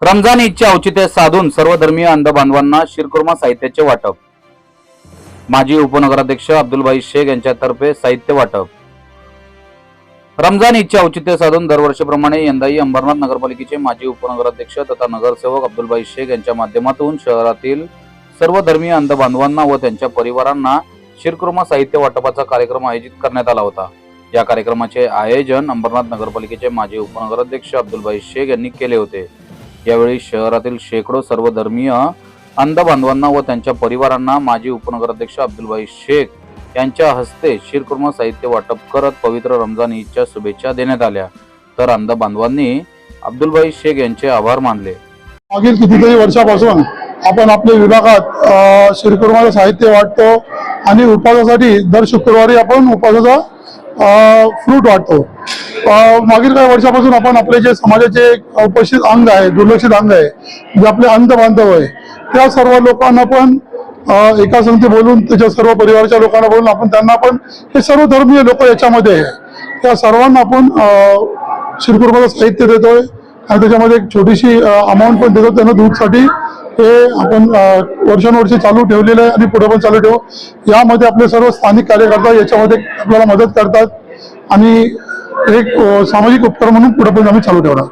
रमजान ईदचे औचित्य साधून सर्वधर्मीय अंध बांधवांना शिरकुर्मा साहित्याचे वाटप। माजी उपनगराध्यक्ष अब्दुलभाई शेख यांच्यातर्फे साहित्य वाटप। रमजान ईदचे औचित्य साधून दरवर्षीप्रमाणे यंदाही अंबरनाथ नगरपालिकेचे माजी उपनगराध्यक्ष तथा नगरसेवक अब्दुलभाई शेख यांच्या माध्यमातून शहरातील सर्वधर्मीय अंध बांधवांना व त्यांच्या परिवारांना शिरकुर्मा साहित्य वाटपाचा कार्यक्रम आयोजित करण्यात आला होता। या कार्यक्रमाचे आयोजन अंबरनाथ नगरपालिकेचे माजी उपनगराध्यक्ष अब्दुलभाई शेख यांनी केले होते। यावेळी शहरातील शेकडो सर्वधर्मीय अंध बांधवांना व त्यांच्या परिवारांना माजी उपनगराध्यक्ष अब्दुलभाई शेख यांच्या हस्ते शिरकुर्मा साहित्य वाटप करत पवित्र रमजान ईदच्या शुभेच्छा देण्यात आल्या। तर अंध बांधवांनी अब्दुलभाई शेख यांचे आभार मानले। मागील कितीतरी वर्षापासून आपण आपल्या विभागात शिरकुर्माचे साहित्य वाटतो आणि उपवासासाठी दर शुक्रवारी आपण उपवासाचा फ्रूट वाटतो। मागील काही वर्षापासून आपण आपले जे समाजाचे उपस्थित अंग आहे, दुर्लक्षित अंग आहे, जे आपले अंध बांधव आहे, त्या सर्व लोकांना पण एका संगती बोलून त्याच्या सर्व परिवाराच्या लोकांना बोलून आपण त्यांना पण हे सर्व धर्मीय लोक याच्यामध्ये आहे त्या सर्वांना आपण शिरकुर्माचं साहित्य देतोय आणि त्याच्यामध्ये एक छोटीशी अमाऊंट पण देतो। त्यांना दूधसाठी हे आपण वर्षानुवर्षे चालू ठेवलेलं आहे आणि पुढे पण चालू ठेवू। यामध्ये आपले सर्व स्थानिक कार्यकर्ता याच्यामध्ये आपल्याला मदत करतात आणि एक सामाजिक उपक्रम म्हणून पुढे पण आम्ही चालू ठेवणार।